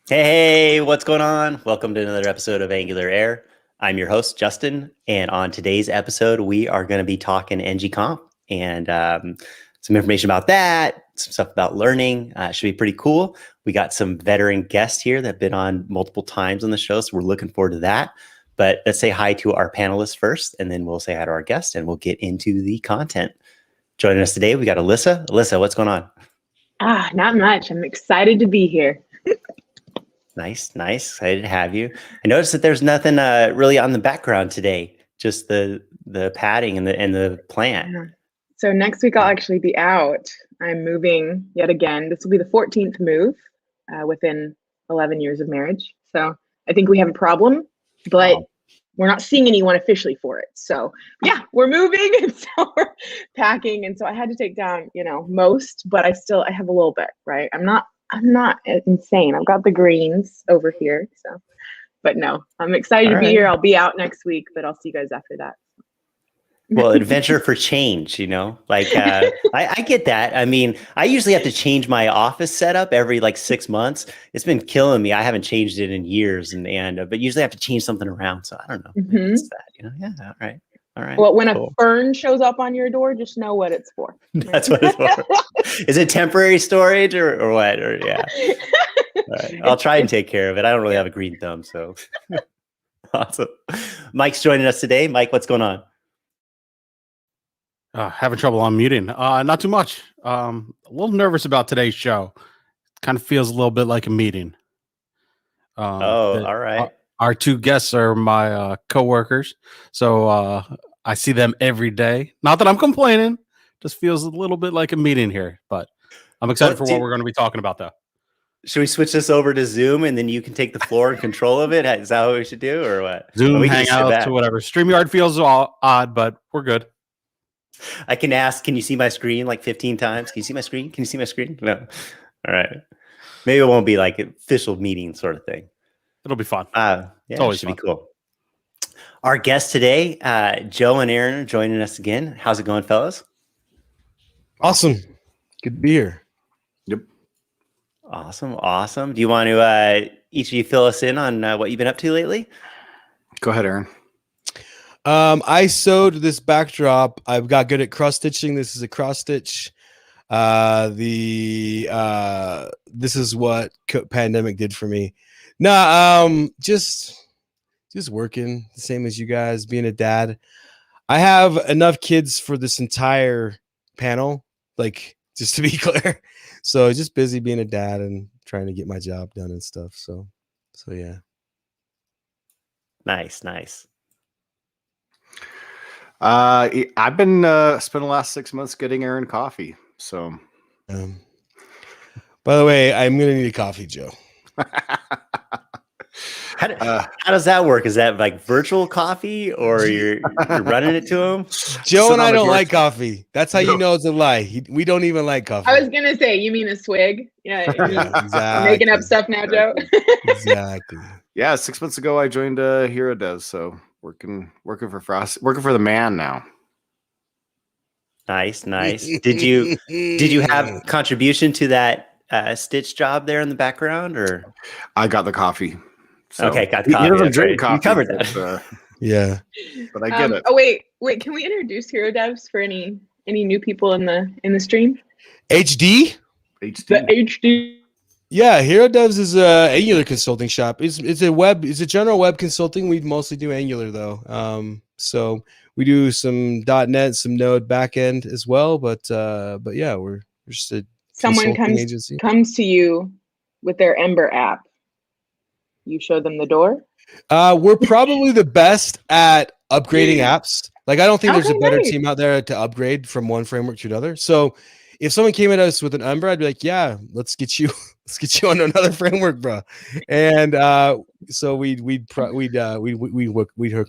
Hey, what's going on? Welcome to another episode of AngularAir. I'm your host, Justin, and on today's episode, we are going to be talking ng-conf and some information about that, some stuff about learning. Should be pretty cool. We got some veteran guests here that have been on multiple times on the show, so we're looking forward to that. But let's say hi to our panelists first, and then we'll say hi to our guest, and we'll get into the content. Joining us today, we got Alyssa. Alyssa, what's going on? Not much. I'm excited to be here. Nice. Excited to have you. I noticed that there's nothing really on the background today, just the padding and the plant. Yeah. So next week I'll actually be out. I'm moving yet again. This will be the 14th move within 11 years of marriage. So I think we have a problem, but we're not seeing anyone officially for it. So yeah, we're moving and so we're packing. And so I had to take down, most, but I have a little bit, right? I'm not insane. I've got the greens over here. So, but no, I'm excited to be here. I'll be out next week, but I'll see you guys after that. Well, adventure for change, like I get that. I mean, I usually have to change my office setup every 6 months. It's been killing me. I haven't changed it in years but usually I have to change something around. So I don't know. It's that, yeah. All right. Well, when a fern shows up on your door, just know what it's for. That's what it's for. Is it temporary storage or what? Or yeah. All right. I'll try and take care of it. I don't really have a green thumb, so awesome. Mike's joining us today. Mike, what's going on? Having trouble unmuting. Not too much. A little nervous about today's show. Kind of feels a little bit like a meeting. All right. Our two guests are my coworkers, so I see them every day. Not that I'm complaining, just feels a little bit like a meeting here, but I'm excited for what we're going to be talking about, though. Should we switch this over to Zoom and then you can take the floor and control of it? Is that what we should do or what? Zoom, Hangouts, or whatever. StreamYard feels odd, but we're good. I can ask, can you see my screen 15 times? Can you see my screen? Can you see my screen? No. All right. Maybe it won't be like an official meeting sort of thing. It'll be fun. Yeah, it's always be cool. Our guests today, Joe and Aaron, are joining us again. How's it going, fellas? Awesome. Good to be here. Yep. Awesome. Do you want to each of you fill us in on what you've been up to lately? Go ahead, Aaron. I sewed this backdrop. I've got good at cross stitching. This is a cross stitch. This is what pandemic did for me. Just working the same as you guys, being a dad. I have enough kids for this entire panel, just to be clear. So just busy being a dad and trying to get my job done and stuff. So yeah. Nice. I've been spending the last 6 months getting Aaron coffee. So, by the way, I'm gonna need a coffee, Joe. How does that work? Is that virtual coffee or you're running it to him? Joe and I don't like coffee. That's how you know it's a lie. We don't even like coffee. I was gonna say, you mean a swig? Yeah, exactly. Making up stuff now, Joe. Exactly. Yeah, 6 months ago I joined Hero Devs, so working for Frost, working for the man now. Nice. Did you have contribution to that stitch job there in the background, or? I got the coffee. So. Okay, got the coffee. He doesn't drink coffee. You covered that. Yeah, but I get it. Oh wait. Can we introduce Hero Devs for any new people in the stream? HD. The HD. Yeah, Hero Devs is a Angular consulting shop. It's a general web consulting. We mostly do Angular though. So we do some .NET, some Node backend as well. But yeah, we're just a someone comes to you with their Ember app. You show them the door. We're probably the best at upgrading apps. I don't think there's a better team out there to upgrade from one framework to another. So if someone came at us with an Ember, I'd be like, yeah, let's get you on another framework, bro. And so we'd hook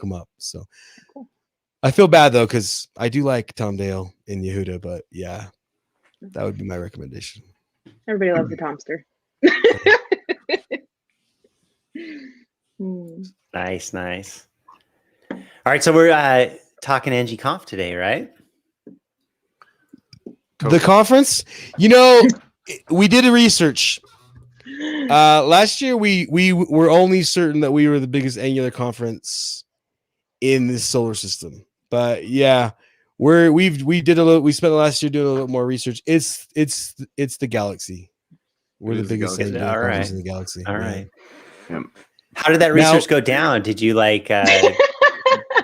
them up. So cool. I feel bad though, because I do like Tom Dale in Yehuda, but yeah, that would be my recommendation. Everybody loves the Tomster. Nice. All right, so we're talking ng-conf today, right? The conference? We did a research. Last year we were only certain that we were the biggest Angular conference in the solar system. But yeah, we spent the last year doing a little more research. It's the galaxy. We're the biggest Angular conference in the galaxy. All right. Yep. How did that research go down? Did you like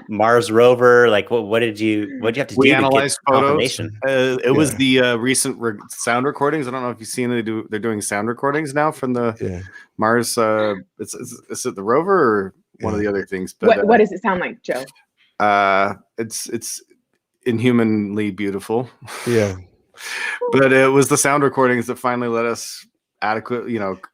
Mars rover? Like what did you have to do? We to analyzed get photos. confirmation? It was the recent sound recordings. I don't know if you've seen they're doing sound recordings now from the Mars. Is it the rover or one of the other things? But what does it sound like, Joe? It's inhumanly beautiful. Yeah. But it was the sound recordings that finally let us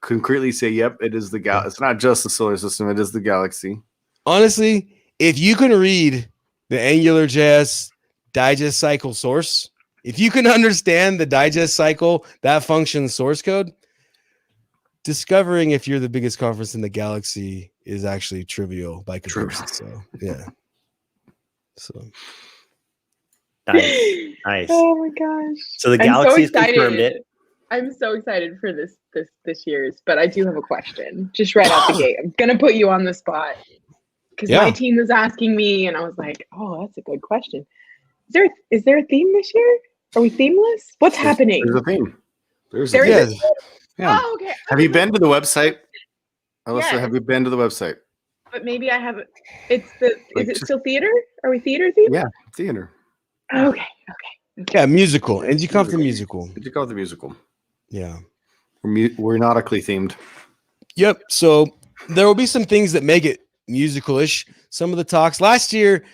concretely say, yep, it is the galaxy. It's not just the solar system, it is the galaxy. Honestly, if you can read the AngularJS digest cycle source, if you can understand the digest cycle, that function source code, discovering if you're the biggest conference in the galaxy is actually trivial by comparison. So yeah. So nice. Oh my gosh. So the galaxy has confirmed it. I'm so excited for this year's, but I do have a question just right out the gate. I'm gonna put you on the spot because my team was asking me, and I was like, "Oh, that's a good question. Is there a theme this year? Are we themeless? What's happening?" There's a theme. There is. Yeah. Oh, okay. Have you been to the website? Alyssa, Yes. Have you been to the website? But maybe I haven't. Is it still theater? Are we theater themed? Yeah, theater. Okay. Yeah, musical. ng-conf the musical. ng-conf the musical. Yeah. We're nautically themed. Yep. So there will be some things that make it musical-ish. Some of the talks last year,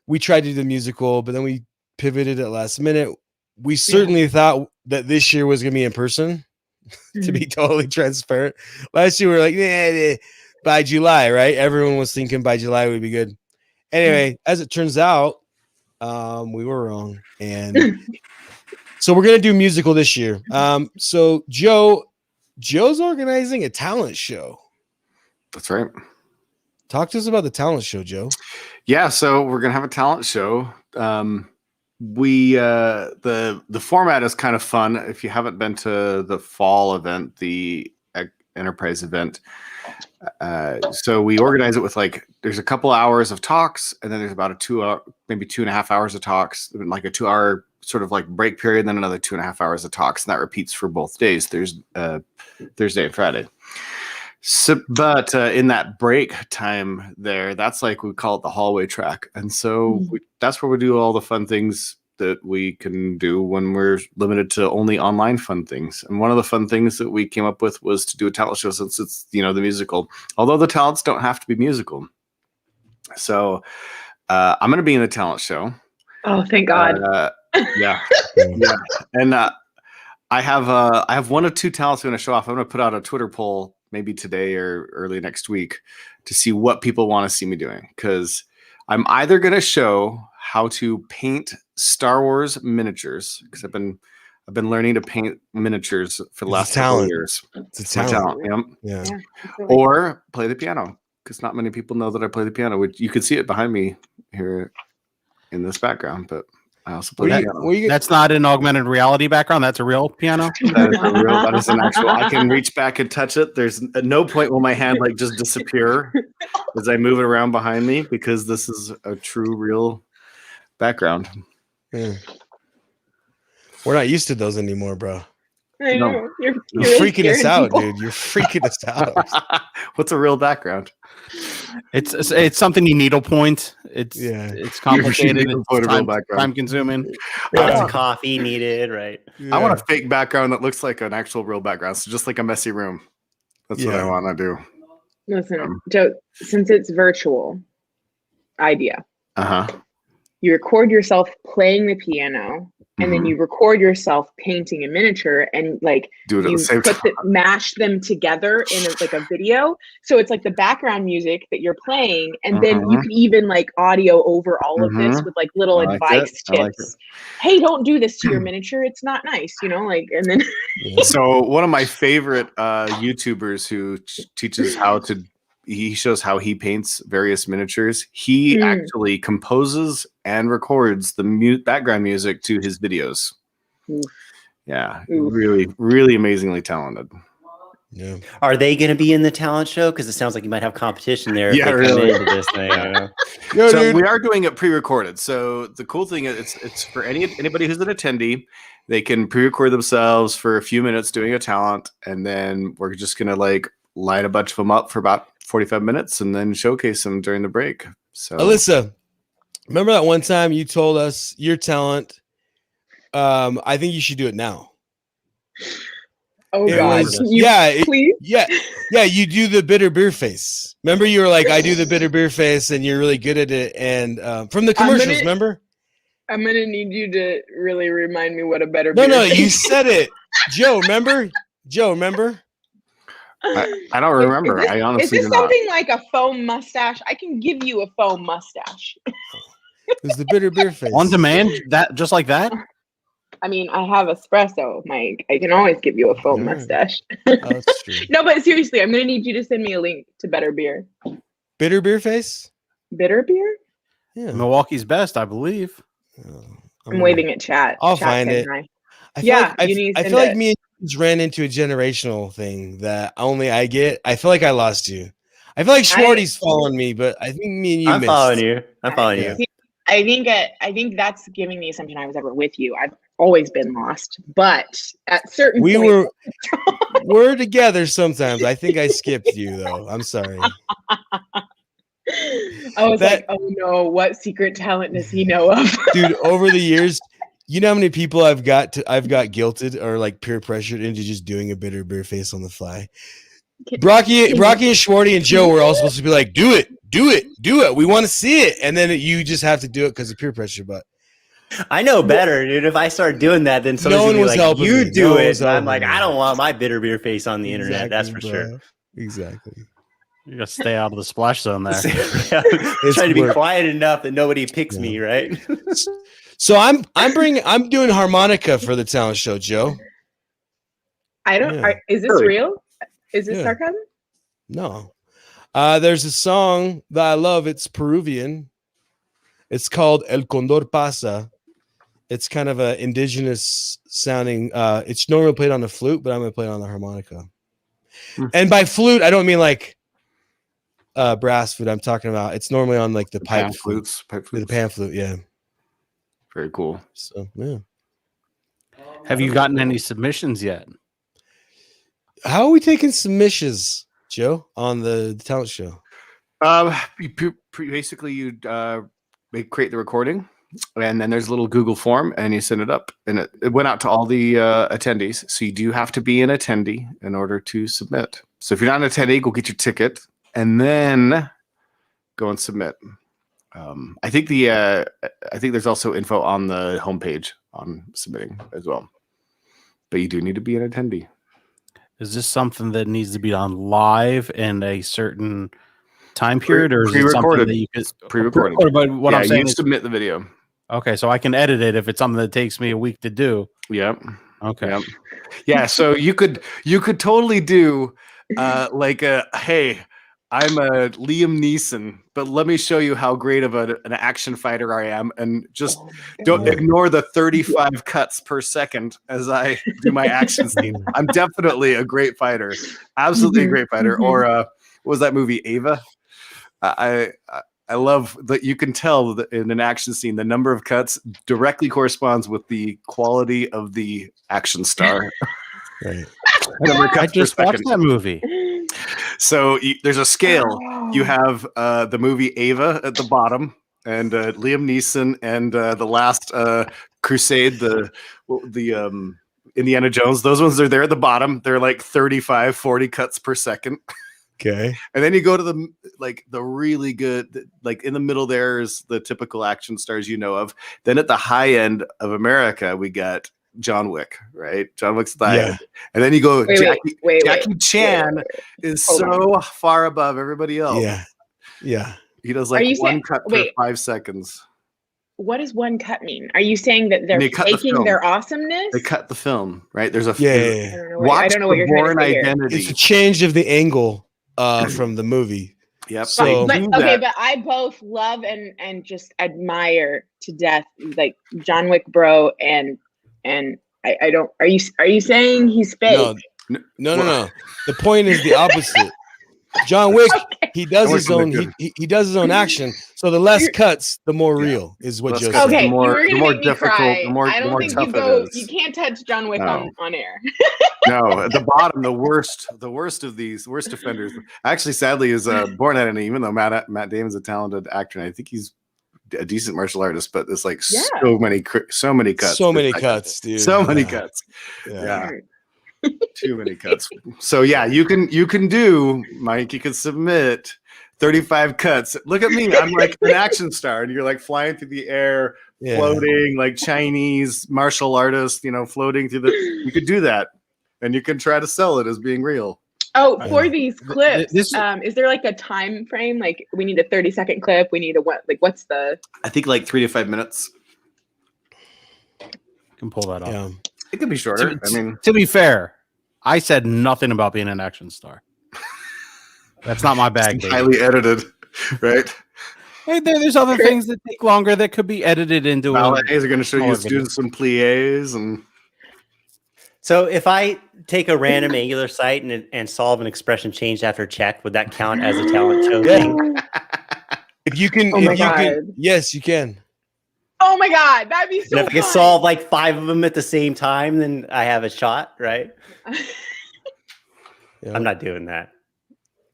we tried to do the musical, but then we pivoted at last minute. We certainly thought that this year was going to be in person, to be totally transparent. Last year, we were like, by July, right? Everyone was thinking by July would be good. Anyway, as it turns out, we were wrong. And so we're going to do musical this year. So Joe's organizing a talent show. That's right. Talk to us about the talent show, Joe. Yeah, so we're gonna have a talent show. We the format is kind of fun. If you haven't been to the fall event, the enterprise event, so we organize it with there's a couple hours of talks, and then there's about a 2 hour, maybe 2.5 hours of talks, like a 2 hour sort of break period, and then another 2.5 hours of talks, and that repeats for both days. There's Thursday and Friday. So, but in that break time there, that's we call it the hallway track. And so that's where we do all the fun things that we can do when we're limited to only online fun things. And one of the fun things that we came up with was to do a talent show, since it's, the musical, although the talents don't have to be musical. So I'm going to be in the talent show. Oh, thank God. Yeah. Yeah. And I have one of two talents I'm going to show off. I'm going to put out a Twitter poll maybe today or early next week to see what people want to see me doing. Because I'm either going to show how to paint Star Wars miniatures, because I've been learning to paint miniatures for the last couple of years. It's a talent. Yep. Yeah. Or play the piano, because not many people know that I play the piano. Which you can see it behind me here in this background, but I also play the piano. That's not an augmented reality background. That's a real piano. That is an actual. I can reach back and touch it. There's at no point will my hand just disappear as I move it around behind me, because this is a true, real background. Yeah. We're not used to those anymore, bro. I know. No. You're freaking us out, people. dude. You're freaking us out. What's a real background? It's something you needlepoint. It's complicated. It's time consuming. Lots of coffee needed, right? Yeah. I want a fake background that looks like an actual real background. So just like a messy room. That's what I want to do. Listen, Joe, since it's virtual, idea. You record yourself playing the piano, and then you record yourself painting a miniature, and do it at the same time. Mash them together in a video. So it's the background music that you're playing, and then you can even audio over all of this with little advice tips. Hey, don't do this to your miniature. It's not nice, and then. So one of my favorite YouTubers who teaches he shows how he paints various miniatures. He actually composes and records the background music to his videos. Yeah, really, really amazingly talented. Yeah. Are they going to be in the talent show? Because it sounds like you might have competition there. If Yeah, they come really. into this thing. I don't know. Yo, So dude. we are doing it pre-recorded. So the cool thing is it's for anybody who's an attendee. They can pre-record themselves for a few minutes doing a talent, and then we're just gonna like line a bunch of them up for about 45 minutes and then showcase them during the break. So Alyssa, remember that one time you told us your talent? I think you should do it now. Oh It God! was- Can you please. Yeah. You do the bitter beer face. Remember, you were like, I do the bitter beer face, and you're really good at it. And from the commercials, remember? I'm gonna need you to really remind me what a better. No, beer you face said it, Joe. Remember? Joe, remember? I don't remember. I honestly is do this not. something like a foam mustache? I can give you a foam mustache. It was the bitter beer face. On demand, that just like that. I mean, I have espresso, Mike. I can always give you a foam All right. mustache. Oh, that's true. No, but seriously, I'm gonna need you to send me a link to better beer. Bitter beer face? Bitter beer? Yeah. Milwaukee's best, I believe. I'm waving at chat. I'll Chat find saying it. hi. I feel Yeah, like, you need to I send feel like it. me and you ran into a generational thing that only I get. I feel like I lost you. I feel like Schwarty's following me, but I think me and you I'm missed. following you. I'm following Yeah. you. I think that's giving the assumption I was ever with you. I've always been lost, but at certain We points, we're together sometimes. I think I skipped you though. I'm sorry. I was That- like, oh no, what secret talent does he know of? Dude, over the years, you know how many people I've got guilted or like peer pressured into just doing a bitter beer face on the fly. Brocky and Schwarty and Joe were all supposed to be like, do it. We want to see it. And then you just have to do it because of peer pressure. But I know better, dude. If I start doing that, then someone's one gonna be was like, helping "You me. do No one it." was And I'm helping like, me. I don't want my bitter beer face on the internet. That's for Exactly, sure. bro. Exactly. You gotta stay out of the splash zone there. Trying to be work. quiet enough that nobody picks Yeah. me, right? So I'm doing harmonica for the talent show, Joe. I don't. Yeah. Is this Really? real? Is this Yeah. sarcasm? No. There's a song that I love. It's Peruvian. It's called El Condor Pasa. It's kind of a indigenous sounding. It's normally played on the flute, but I'm going to play it on the harmonica. Hmm. And by flute, I don't mean like brass flute. I'm talking about it's normally on like the pipe flute. Pipe The flutes. pan flute, yeah. Very cool. So yeah. Have you gotten any submissions yet? How are we taking submissions, Joe, on the talent show? Basically, you create the recording, and then there's a little Google form, and you send it up, and it went out to all the attendees. So you do have to be an attendee in order to submit. So if you're not an attendee, go get your ticket, and then go and submit. I think there's also info on the homepage on submitting as well, but you do need to be an attendee. Is this something that needs to be on live in a certain time period, or is it something Pre-recorded. that you could Pre-recorded. But what Yeah, I'm saying you is, submit the video. okay, so I can edit it if it's something that takes me a week to do. Yep. Okay. Yep. Yeah. So you could totally do hey, I'm a Liam Neeson, but let me show you how great of an action fighter I am, and just don't ignore the 35 cuts per second as I do my action scene. I'm definitely a great fighter, absolutely a great fighter. Or what was that movie, Ava? I love that you can tell that in an action scene, the number of cuts directly corresponds with the quality of the action star. Right. Number of I cuts per just watched second. that movie. So there's a scale. You have the movie Ava at the bottom, and Liam Neeson, and the last Crusade, the Indiana Jones. Those ones are there at the bottom. They're like 35, 40 cuts per second. Okay. And then you go to the really good, like in the middle there is the typical action stars you know of. Then at the high end of America, we got John Wick, right? John Wick's the high end. And then you go, Jackie Chan is so far above everybody else. Yeah. Yeah. He does like one cut per 5 seconds. What does one cut mean? Are you saying that they're taking their awesomeness? They cut the film, right? There's a I don't know what you're trying to say here. It's a change of the angle from the movie. Yep. So, but I both love and just admire to death like John Wick bro and I don't are you saying he's fake? No, No. The point is the opposite. John Wick, he does his own. He does his own action. So the less cuts, the more real is what Joe said. Okay, The more you were gonna make me difficult, cry. the more I don't think tough you go. it is. You can't touch John Wick No. on air. No, at the bottom, the worst of these worst offenders. Actually, sadly, is Born Identity. Even though Matt Damon's a talented actor, and I think he's a decent martial artist, but it's like so many cuts. So many cuts, dude. So many cuts. Yeah. Too many cuts. So yeah, you can do, Mike. You can submit 35 cuts. Look at me. I'm like an action star, and you're like flying through the air, floating like Chinese martial artist. Floating through the. You could do that, and you can try to sell it as being real. Oh, for these clips, is there like a time frame? Like we need a 30-second clip. We need a what? Like what's the? I think like 3 to 5 minutes. Can pull that up. Yeah. It could be shorter. To be fair, I said nothing about being an action star. That's not my bag. Highly edited, right? Hey, there's other things that take longer that could be edited into. Nowadays, are going to show you doing some plies and. So if I take a random Angular site and solve an expression changed after check, would that count as a talent show thing? If you can, yes, you can. Oh my God, that'd be so And if I can solve like 5 of them at the same time, then I have a shot, right? I'm not doing that.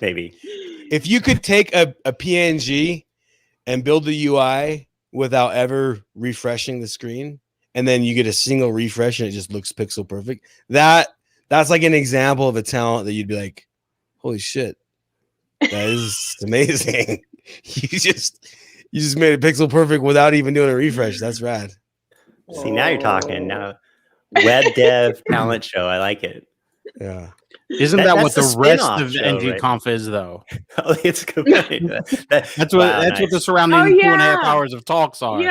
Maybe. If you could take a PNG and build the UI without ever refreshing the screen, and then you get a single refresh and it just looks pixel perfect, that's like an example of a talent that you'd be like, holy shit, that is amazing. You just made it pixel perfect without even doing a refresh. That's rad. See, now you're talking. Now, web dev talent show. I like it. Yeah. Isn't that what the rest of ng-conf is, though? Oh, it's good. That's what the surrounding 2.5 hours of talks are.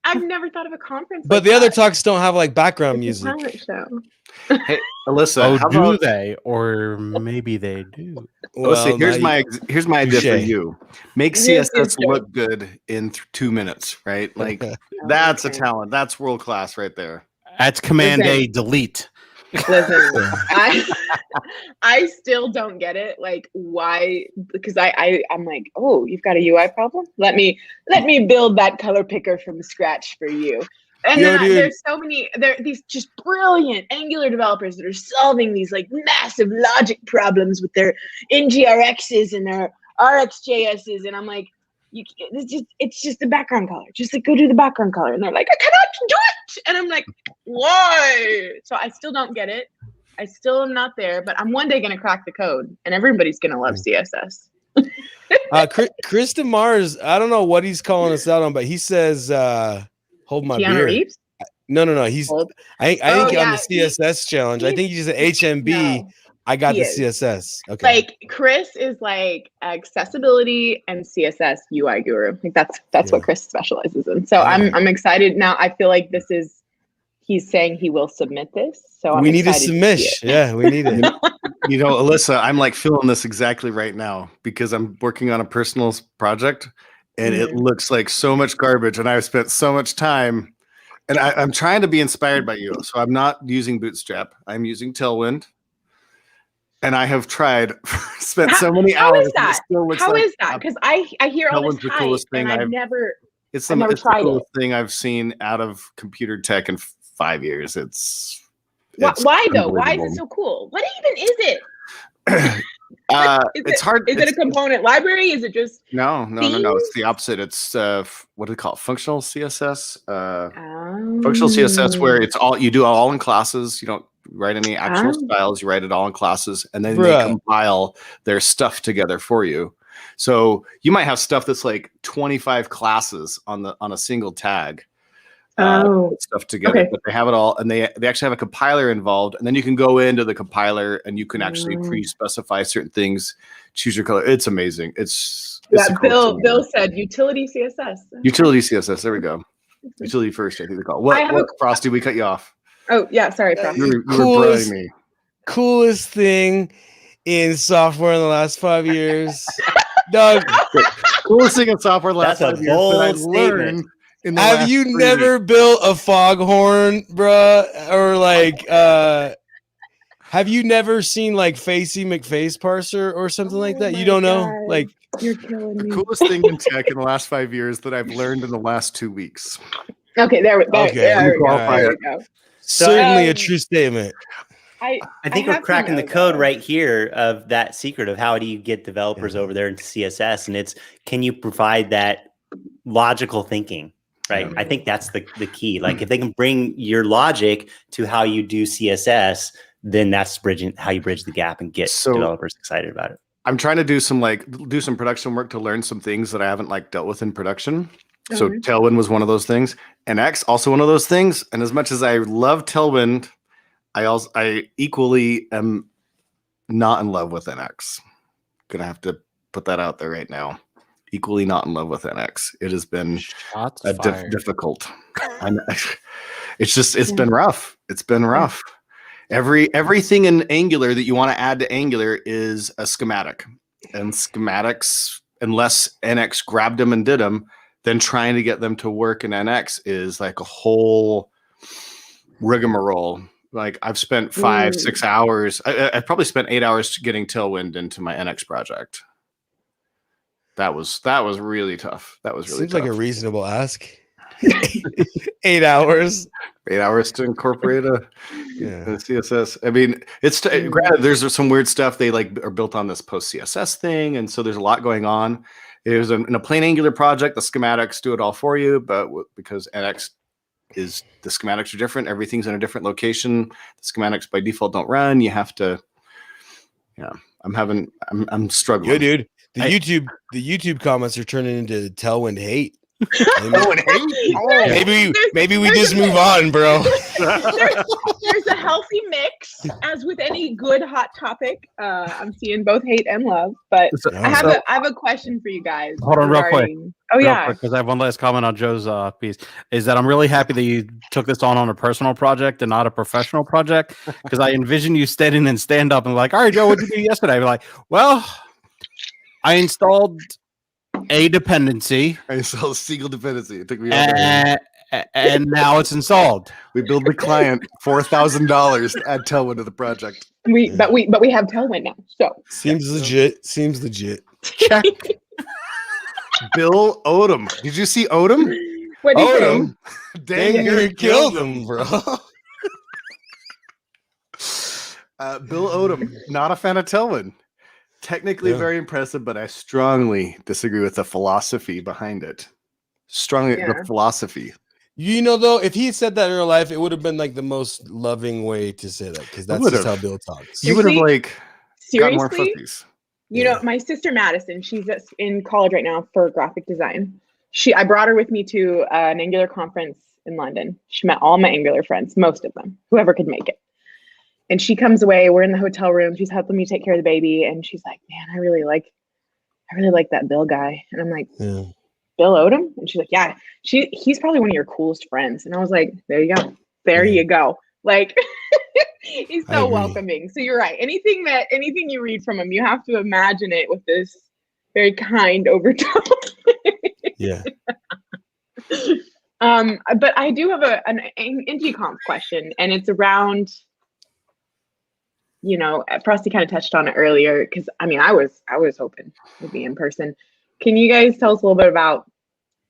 I've never thought of a conference. But the other talks don't have like background music. Talent show. Hey, Alyssa, do they? Or maybe they do. Well, Alyssa, here's my idea for you. Make CSS look good in 2 minutes, right? Like that's a talent. That's world class right there. That's Command A delete. Listen, I still don't get it. Like why? Because I'm like, oh, you've got a UI problem? Let me build that color picker from scratch for you. And there's these just brilliant Angular developers that are solving these like massive logic problems with their NGRXs and their RxJSs, and I'm like, it's just the background color. Just like go do the background color, and they're like, I cannot do it, and I'm like, why? So I still don't get it. I still am not there, but I'm one day gonna crack the code, and everybody's gonna love CSS. Chris DeMars, I don't know what he's calling us out on, but he says, "Hold my beer." Reeves? No. He's. I think on the CSS challenge. I think he's an HMB. No. I got the CSS. Okay. Like Chris is like accessibility and CSS UI guru. Like that's what Chris specializes in. So I'm excited now. I feel like he's saying he will submit this. So we need a submission. Yeah, we need it. Alyssa, I'm like feeling this exactly right now because I'm working on a personal project and it looks like so much garbage and I've spent so much time and I'm trying to be inspired by you. So I'm not using Bootstrap. I'm using Tailwind. And I have spent so many hours. How is that? How is that? Because I hear all this hype, and I've never tried the coolest thing I've seen out of computer tech in 5 years. Why though? Why is it so cool? What even is it? It's hard. Is it a component library? Is it just no? It's the opposite. It's what do we call it? Functional CSS. Functional CSS, where it's all you do all in classes. You don't write any actual styles. You write it all in classes, and then they compile their stuff together for you. So you might have stuff that's like 25 classes on a single tag. Stuff together, but they have it all, and they actually have a compiler involved, and then you can go into the compiler and you can actually pre-specify certain things, choose your color. It's amazing. It's Bill said utility CSS. Utility CSS. There we go. Utility first, I think they call it. What Frosty? We cut you off. Oh yeah, sorry, Frosty. You were blowing me. Coolest thing in software in the last 5 years, Doug. Coolest thing in software in the last 5 years. That's a bold statement. Have you never built a foghorn, bruh? Or like, Have you never seen like Facey McFace parser or something like that? my You don't know? God. Like You're killing The me. coolest thing in tech in the last 5 years that I've learned in the last 2 weeks. Okay, there we Okay, go. qualify There it. we go. certainly a Um, true statement. I think we're have to cracking the know, code though. right here of that secret of how do you get developers over there into CSS, and it's can you provide that logical thinking, right? Yeah. I think that's the key. Like if they can bring your logic to how you do CSS, then that's how you bridge the gap and get So- developers excited about it. I'm trying to do some production work to learn some things that I haven't like dealt with in production. So Okay. Tailwind was one of those things, and X also one of those things. And as much as I love Tailwind, I equally am not in love with NX. Gonna have to put that out there right now. Equally not in love with NX. It has been Shots a fired. difficult. It's been rough. It's been rough. Everything in Angular that you want to add to Angular is a schematic, and schematics, unless NX grabbed them and did them, then trying to get them to work in NX is like a whole rigmarole. Like I've spent 5-6 hours. I probably spent 8 hours getting Tailwind into my NX project. That was really tough. That was really Seems tough. like a reasonable ask. 8 hours. 8 hours to incorporate a Yeah. CSS. I mean, it's granted there's some weird stuff they like are built on this post CSS thing, and so there's a lot going on. It was in a plain Angular project. The schematics do it all for you, but because NX is the schematics are different, everything's in a different location. The schematics by default don't run. You have to. Yeah, I'm struggling. Yo, dude. The YouTube comments are turning into Tailwind hate. Maybe we just move on, bro. There's a healthy mix, as with any good hot topic. I'm seeing both hate and love, but I have a question for you guys. Hold on real quick. regarding- Oh yeah. Because I have one last comment on Joe's piece. Is that I'm really happy that you took this on a personal project and not a professional project. Because I envision you standing and stand up and like, all right, Joe, what did you do yesterday? I'd be like, well, I installed a dependency. I installed a single dependency. It took me all day. And now it's installed. We build the client $4,000 to add Tailwind to the project. But we have Tailwind now. So Seems legit. Check. Bill Odom. Did you see Odom? what do you Odom? think? Dang, you killed him, bro. Bill Odom, not a fan of Tailwind. Technically very impressive, but I strongly disagree with the philosophy behind it. The philosophy. You know, though, if he had said that in real life, it would have been like the most loving way to say that, because that's just how Bill talks. You would have like got more Seriously? fuzzies. You know, my sister Madison, she's in college right now for graphic design. I brought her with me to an Angular conference in London. She met all my Angular friends, most of them, whoever could make it. And she comes away, we're in the hotel room, she's helping me take care of the baby, and she's like, man, I really like that Bill guy. And I'm like, Bill Odom? And she's like, yeah, he's probably one of your coolest friends. And I was like, there you go. You go. Like, he's so welcoming. So you're right. Anything you read from him, you have to imagine it with this very kind overtone. Yeah. But I do have an ng-conf question, and it's around, you know, Frosty kind of touched on it earlier, because I mean, I was hoping to be in person. Can you guys tell us a little bit about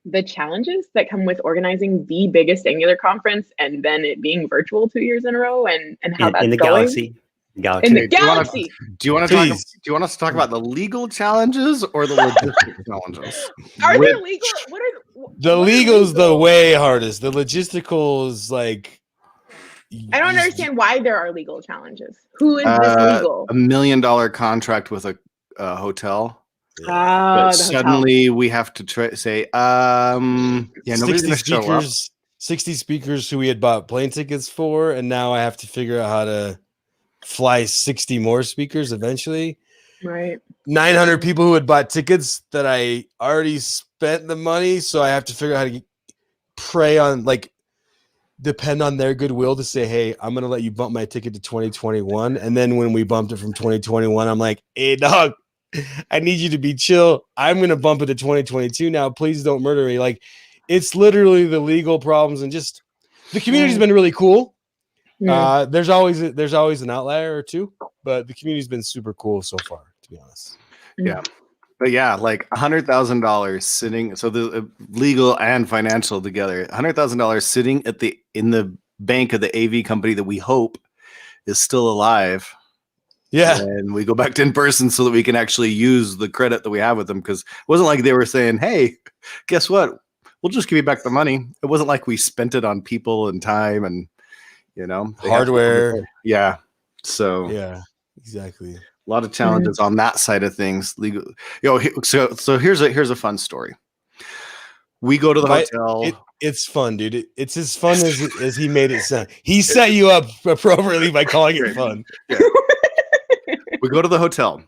the challenges that come with organizing the biggest Angular conference and then it being virtual 2 years in a row, and how that's in the going? Galaxy? In the Galaxy. Do you want us to talk about the legal challenges or the logistical challenges? Are there legal? The legal's the way hardest. The logistical is like, I don't understand why there are legal challenges. Who is this legal? $1 million contract with a hotel. Oh, But suddenly we have to say, nobody's gonna show up. 60 speakers who we had bought plane tickets for, and now I have to figure out how to fly 60 more speakers eventually. Right. 900 people who had bought tickets that I already spent the money, so I have to figure out how to depend on their goodwill to say, hey, I'm going to let you bump my ticket to 2021. And then when we bumped it from 2021, I'm like, hey, dog, I need you to be chill. I'm going to bump it to 2022 now. Please don't murder me. Like, it's literally the legal problems, and just the community's been really cool. There's always an outlier or two, but the community's been super cool so far, to be honest. Yeah. But yeah, like $100,000 sitting. So the legal and financial together, $100,000 sitting in the bank of the AV company that we hope is still alive. Yeah. And we go back to in person so that we can actually use the credit that we have with them. Because it wasn't like they were saying, hey, guess what? We'll just give you back the money. It wasn't like we spent it on people and time and, hardware. Yeah. So yeah, exactly. A lot of challenges on that side of things. Legal, so here's a fun story. We go to the hotel. It's fun, dude. It's as fun as he made it sound. He set you up appropriately by calling it fun. Yeah. We go to the hotel,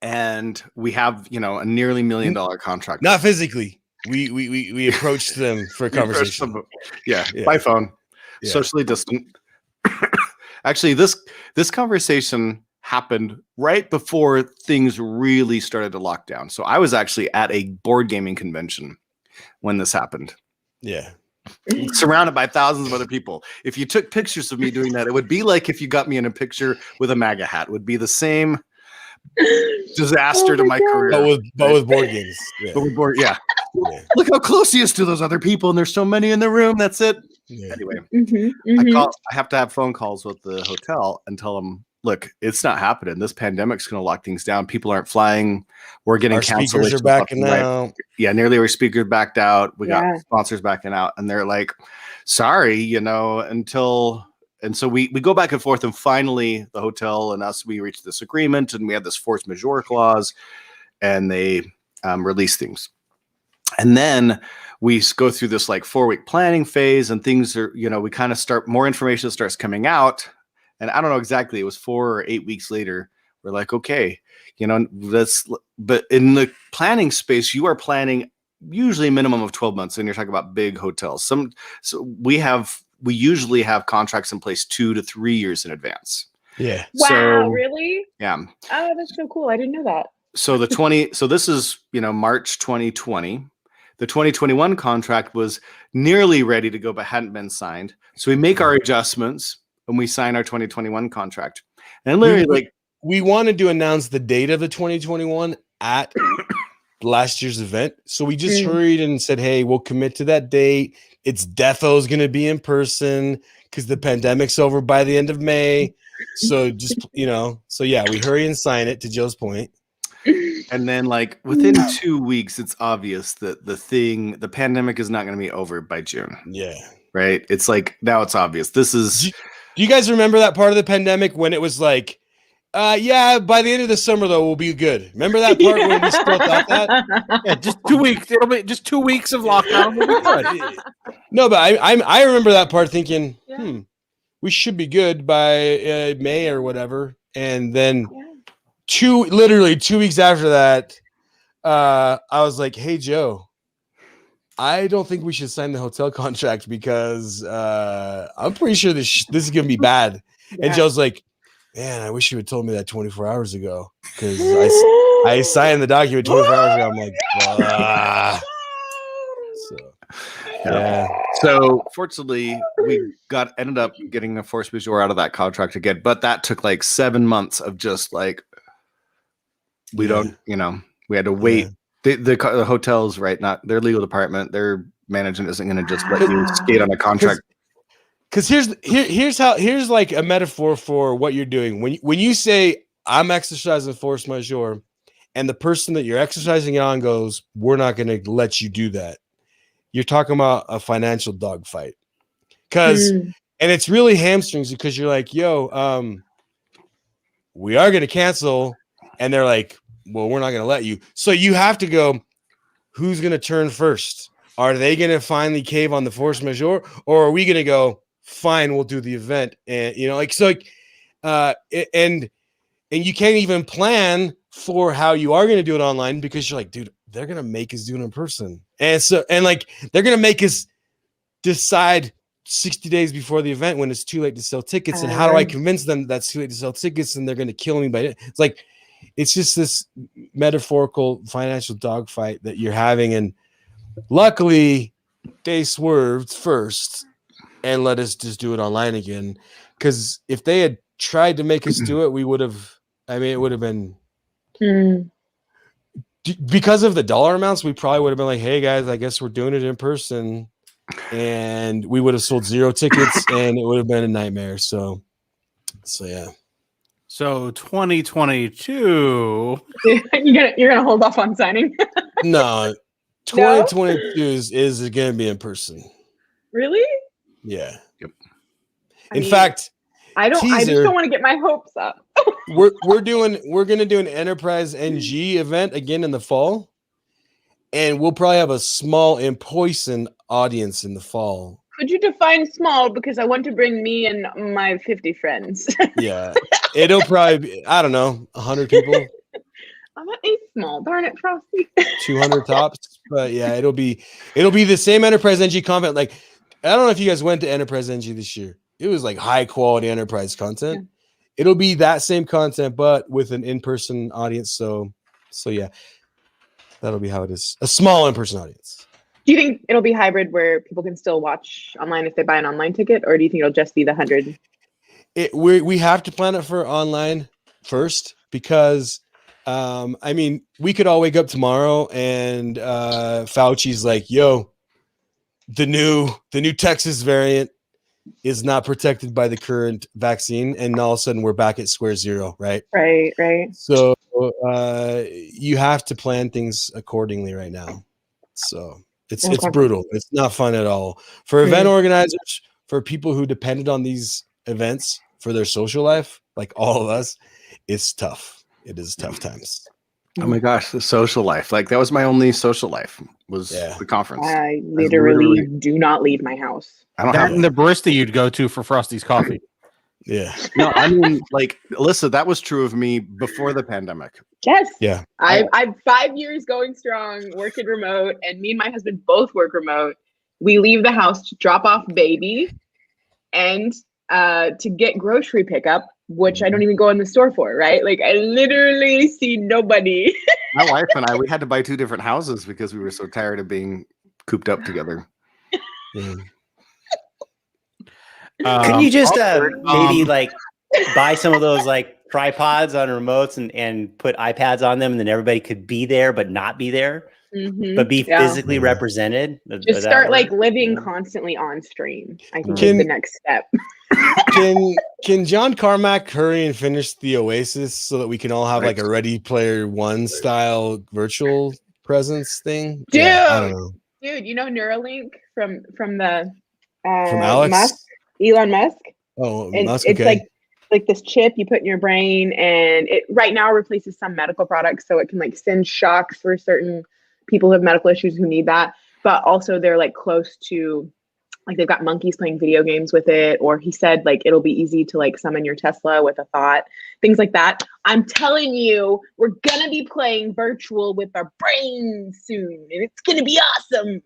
and we have a nearly $1 million contract. Not physically. We approached them for a conversation. Yeah, by phone, socially distant. Actually, this conversation happened right before things really started to lock down. So I was actually at a board gaming convention when this happened. Yeah. Surrounded by thousands of other people. If you took pictures of me doing that, it would be like if you got me in a picture with a MAGA hat. It would be the same disaster to my career. But with board games. Yeah. But with board, yeah. Look how close he is to those other people, and there's so many in the room. That's it. Yeah. Anyway, I have to have phone calls with the hotel and tell them, look, it's not happening. This pandemic's going to lock things down. People aren't flying. We're getting canceled. Speakers are backing out. Yeah, nearly our speakers backed out. We got sponsors backing out, and they're like, sorry, until. And so we go back and forth, and finally the hotel and us, we reached this agreement, and we had this force majeure clause, and they release things. And then we go through this 4-week planning phase, and things are, we kind of start, more information starts coming out. And I don't know exactly, it was 4 or 8 weeks later, we're like, okay, but in the planning space, you are planning usually a minimum of 12 months. And you're talking about big hotels. So we usually have contracts in place 2 to 3 years in advance. Yeah. Wow, really? Yeah. Oh, that's so cool. I didn't know that. So this is, March 2020. The 2021 contract was nearly ready to go, but hadn't been signed. So we make our adjustments and we sign our 2021 contract. And literally, we wanted to announce the date of the 2021 at last year's event. So we just hurried and said, hey, we'll commit to that date. It's Defo's going to be in person because the pandemic's over by the end of May. So just, so yeah, we hurry and sign it, to Joe's point. And then within 2 weeks, it's obvious that the pandemic is not going to be over by June. Yeah. Right. It's now it's obvious. This is. Do you guys remember that part of the pandemic when it was yeah, by the end of the summer, though, we'll be good. Remember that part when we still thought that? Yeah, just 2 weeks. It'll be just 2 weeks of lockdown. We'll be good. No, but I remember that part thinking, we should be good by May or whatever. And then literally 2 weeks after that, I was like, hey, Joe, I don't think we should sign the hotel contract because I'm pretty sure this is going to be bad. Yeah. And Joe's like, man, I wish you had told me that 24 hours ago because I signed the document 24 hours ago. I'm like, So, yeah. So fortunately, we ended up getting a force majeure out of that contract again, but that took 7 months of just we don't, we had to wait. Yeah. The hotels, right? Not their legal department, their management isn't going to just let you skate on a contract. Because here's a metaphor for what you're doing. When you say I'm exercising force majeure, and the person that you're exercising on goes, we're not going to let you do that. You're talking about a financial dogfight. And it's really hamstrings because you're like, yo, we are going to cancel, and they're like, well, we're not going to let you. So you have to go, who's going to turn first? Are they going to finally cave on the force majeure, or are we going to go, fine, we'll do the event? And and you can't even plan for how you are going to do it online because you're like, dude, they're going to make us do it in person. And so, they're going to make us decide 60 days before the event when it's too late to sell tickets. And how do I convince them that's too late to sell tickets and they're going to kill me by it? It's just this metaphorical financial dogfight that you're having. And luckily they swerved first. and let us just do it online again. Because if they had tried to make us do it, we would have. I mean, it would have been because of the dollar amounts. We probably would have been like, "Hey guys, I guess we're doing it in person," and we would have sold 0 tickets, and it would have been a nightmare. So yeah. So 2022. You're gonna hold off on signing. No, 2022 is going to be in person. Really? Yeah. Yep. In fact, I just teaser, don't want to get my hopes up. we're going to do an Enterprise NG event again in the fall, and we'll probably have a small in-person audience in the fall. Could you define small? Because I want to bring me and my 50 friends. Yeah, it'll probably be, I don't know, 100 people. I'm not a small, darn it, Frosty. 200 tops, but yeah, it'll be the same Enterprise NG content. Like, I don't know if you guys went to Enterprise NG this year. It was like high quality Enterprise content. Yeah. It'll be that same content, but with an in-person audience. So yeah, that'll be how it is. A small in-person audience. Do you think it'll be hybrid where people can still watch online if they buy an online ticket, or do you think it'll just be the 100? We have to plan it for online first because. I mean, we could all wake up tomorrow and Fauci's like, "Yo, the new Texas variant is not protected by the current vaccine," and all of a sudden we're back at square zero, right? Right. So you have to plan things accordingly right now. So it's brutal. It's not fun at all for event organizers, for people who depended on these events for their social life, like all of us. It's tough. It is tough times. Oh my gosh, the social life. Like that was my only social life was the conference. I literally do not leave my house. I don't have the barista you'd go to for Frosty's coffee. Yeah. No, I mean, like, Alyssa, that was true of me before the pandemic. Yes. Yeah. I've 5 years going strong, working remote, and me and my husband both work remote. We leave the house to drop off baby and to get grocery pickup, which I don't even go in the store for, right? Like I literally see nobody. My wife and I, we had to buy 2 different houses because we were so tired of being cooped up together. Can you just maybe like buy some of those like tripods on remotes and put iPads on them, and then everybody could be there but not be there, but be physically represented? Just start like living constantly on stream. I think is the next step. Can John Carmack hurry and finish the Oasis so that we can all have like a Ready Player One style virtual presence thing? Dude, I don't know. Dude, you know Neuralink from the from Alex? Elon Musk? Oh, and Musk, it's okay. like this chip you put in your brain, and it right now replaces some medical products, so it can like send shocks for certain people who have medical issues who need that. But also they're like close to, like they've got monkeys playing video games with it, or he said like it'll be easy to like summon your Tesla with a thought, things like that. I'm telling you, we're gonna be playing virtual with our brains soon, and it's gonna be awesome.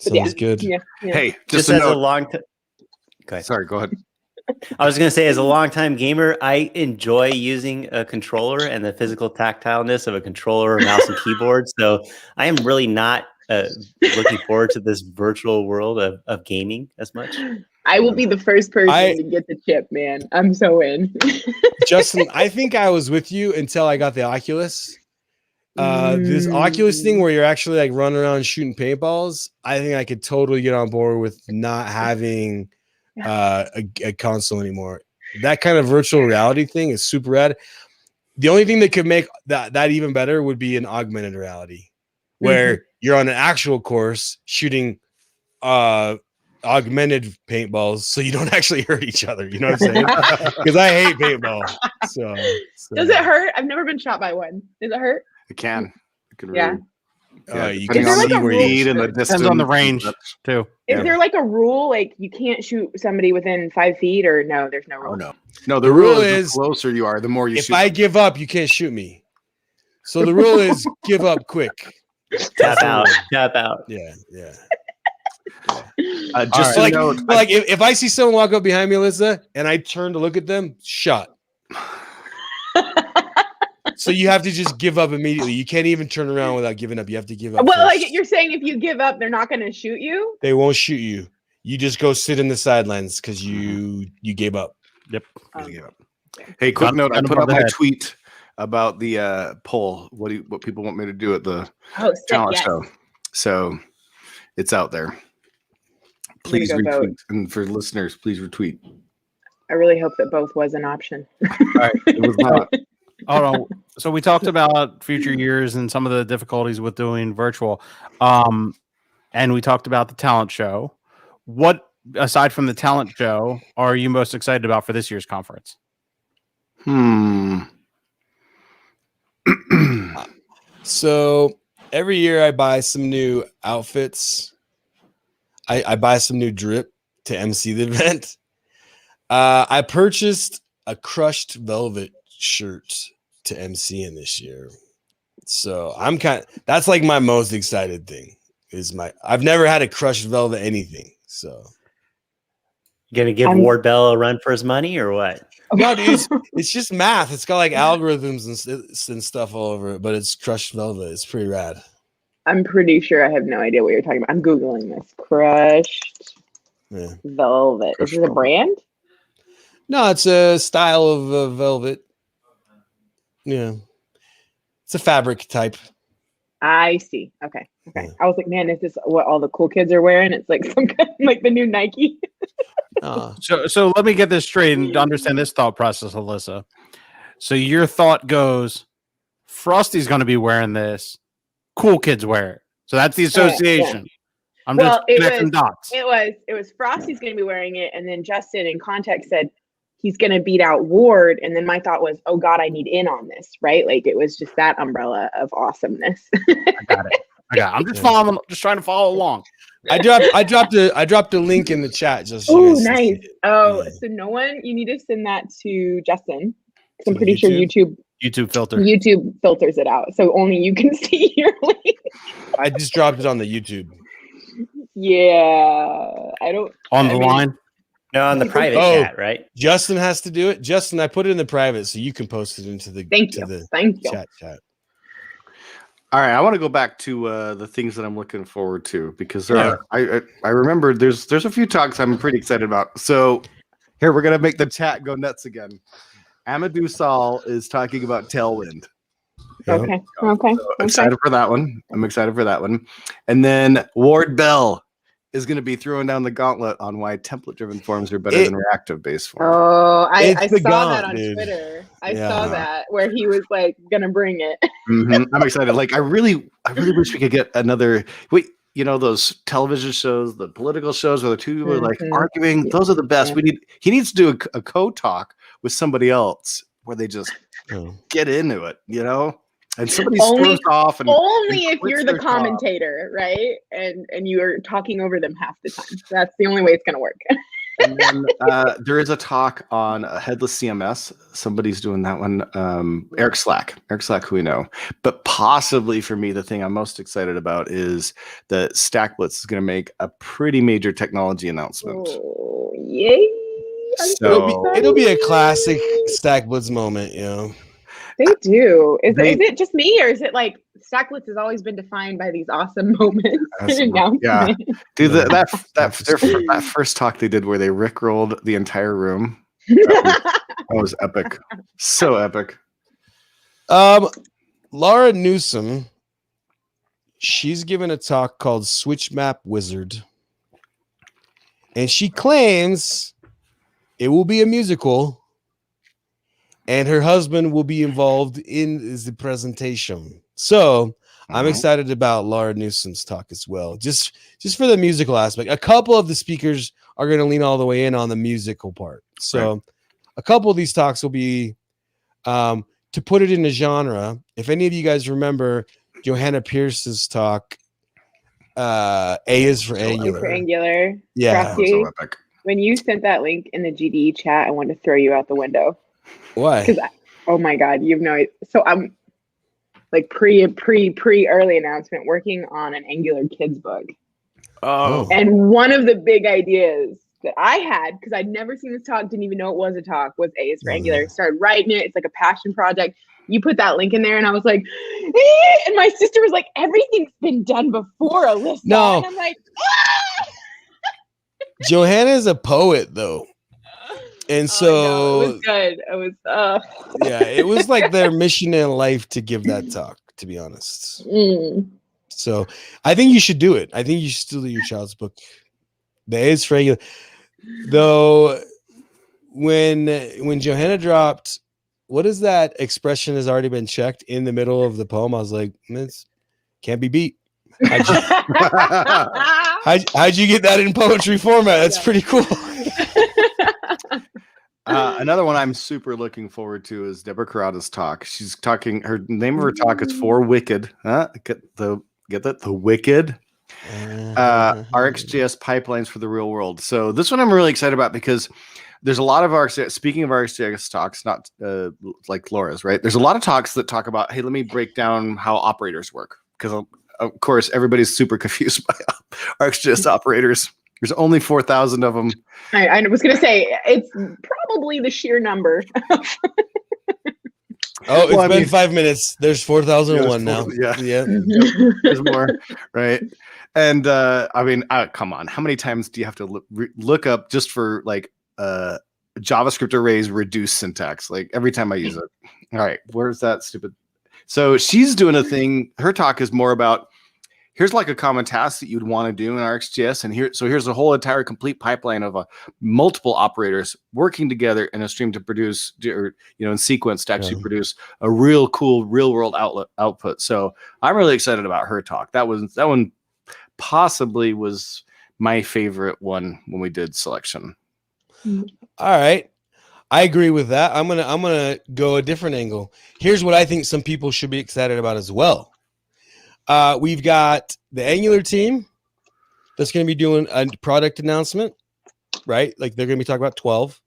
Sounds good. Yeah. Hey, just as a long time. Okay, sorry, go ahead. I was going to say, as a longtime gamer, I enjoy using a controller and the physical tactileness of a controller, mouse, and keyboard. So I am really not looking forward to this virtual world of gaming as much. I will be the first person to get the chip, man. I'm so in. Justin, I think I was with you until I got the Oculus. This Oculus thing where you're actually like running around shooting paintballs, I think I could totally get on board with not having a console anymore. That kind of virtual reality thing is super rad. The only thing that could make that even better would be an augmented reality, where you're on an actual course shooting augmented paintballs, so you don't actually hurt each other. You know what I'm saying? Because I hate paintball. So does it hurt? I've never been shot by one. Does it hurt? It can. It can really. You can like see a where you and the distance. Depends on the range too. Is there like a rule, like you can't shoot somebody within 5 feet, or no? There's no rule. Oh, no. The rule is the closer you are, the more you shoot. If I give up, you can't shoot me. So the rule is give up quick. Tap out. Yeah. Just like, if I see someone walk up behind me, Alyssa, and I turn to look at them, shot. So you have to just give up immediately. You can't even turn around without giving up. You have to give up. Well, first. like you're saying, if you give up, they're not going to shoot you. They won't shoot you. You just go sit in the sidelines because you gave up. Yep. Hey, quick note. I Gun put above up the my head. tweet about the poll. What people want me to do at the Oh, sick, talent yes. show. So it's out there. Please go vote. retweet. And for listeners, please retweet. I really hope that both was an option. It was not. Oh no. So we talked about future years and some of the difficulties with doing virtual. And we talked about the talent show. What, aside from the talent show, are you most excited about for this year's conference? So every year I buy some new outfits. I buy some new drip to MC the event. I purchased a crushed velvet shirt to MC in this year. So that's like my most excited thing I've never had a crushed velvet anything. So Gonna give Ward Bell a run for his money or what? no, dude, it's just math. It's got like algorithms and stuff all over it, but it's crushed velvet. It's pretty rad. I'm pretty sure I have no idea what you're talking about. I'm Googling this. Crushed velvet. Is it a brand? No, it's a style of velvet. Yeah. It's a fabric type. I see. Okay. I was like, man, is this what all the cool kids are wearing? It's like some kind like the new Nike. So let me get this straight and understand this thought process, Alyssa. So your thought goes, Frosty's going to be wearing this. Cool kids wear it. So that's the association. Yeah. I'm just connecting dots. It was Frosty's going to be wearing it, and then Justin in context said he's going to beat out Ward, and then my thought was, oh God, I need in on this, right? Like it was just that umbrella of awesomeness. I got it. I'm just following, just trying to follow along. I dropped a link in the chat just. Oh, nice. Oh, so no one. You need to send that to Justin. I'm pretty sure YouTube filters it out, so only you can see your link. I just dropped it on the YouTube. Yeah, I don't. On the line. No, on the private chat, right? Justin has to do it. Justin, I put it in the private, so you can post it into the Thank you. chat. All right, I want to go back to the things that I'm looking forward to because I remember there's a few talks I'm pretty excited about. So here we're gonna make the chat go nuts again. Amadou Sall is talking about Tailwind. Okay. Excited for that one. I'm excited for that one. And then Ward Bell is going to be throwing down the gauntlet on why template-driven forms are better than reactive-based forms. Oh, I saw that on Twitter. I saw that where he was like going to bring it. I'm excited. Like I really wish we could get another. Those television shows, the political shows where the two people are like arguing. Those are the best. Yeah. He needs to do a co-talk with somebody else where they just get into it, and somebody storms off. And only if you're the commentator, right? And you're talking over them half the time. That's the only way it's going to work. And then there is a talk on headless CMS. Somebody's doing that one. Eric Slack, who we know. But possibly for me, the thing I'm most excited about is that StackBlitz is going to make a pretty major technology announcement. Oh, yay! So it'll be a classic StackBlitz moment, They do. Is it just me, or is it like StackBlitz has always been defined by these awesome moments? Yeah, dude, that first talk they did where they rickrolled the entire room. That was epic. So epic. Laura Newsom, she's given a talk called Switch Map Wizard, and she claims it will be a musical. And her husband will be involved in the presentation. So I'm excited about Laura Newsom's talk as well. Just for the musical aspect. A couple of the speakers are going to lean all the way in on the musical part. So a couple of these talks will be to put it in a genre. If any of you guys remember Johanna Pierce's talk, A is for Angular. For Angular. Yeah. So epic. When you sent that link in the GDE chat, I wanted to throw you out the window. Why? Because oh my God, you have no idea. So I'm like pre early announcement working on an Angular kids book. Oh. And one of the big ideas that I had, because I'd never seen this talk, didn't even know it was a talk, was A is for Angular. Started writing it. It's like a passion project. you put that link in there, and I was like, and my sister was like, everything's been done before, Alyssa. No. And I'm like, Johanna's a poet, though. And so, no, it was good. It was, yeah, it was like their mission in life to give that talk, to be honest. So I think you should do it. I think you should still do your child's book. The A is for Angular. Though, when Johanna dropped, what is that expression has already been checked in the middle of the poem? I was like, this can't be beat. How'd you get that in poetry format? That's pretty cool. Another one I'm super looking forward to is Deborah Carrada's talk. She's talking. Her name of her talk is For Wicked. Get that? The Wicked. RxJS pipelines for the real world. So this one I'm really excited about because there's a lot of RxJS. Speaking of RxJS talks, not like Laura's, right? There's a lot of talks that talk about, hey, let me break down how operators work, because of course everybody's super confused by RxJS operators. There's only 4,000 of them. I was going to say, it's probably the sheer number. It's been 5 minutes. There's 4,001 now. Yeah. There's more, right? And come on. How many times do you have to look up just for like JavaScript arrays reduce syntax? Like every time I use it. All right, where's that stupid? So she's doing a thing. Her talk is more about, here's like a common task that you'd want to do in RxJS, and here's a whole entire complete pipeline of multiple operators working together in a stream to produce, or in sequence to actually produce a real cool real world output. So I'm really excited about her talk. That one possibly was my favorite one when we did selection. All right, I agree with that. I'm gonna go a different angle. Here's what I think some people should be excited about as well. We've got the Angular team that's going to be doing a product announcement, right? Like they're going to be talking about 12.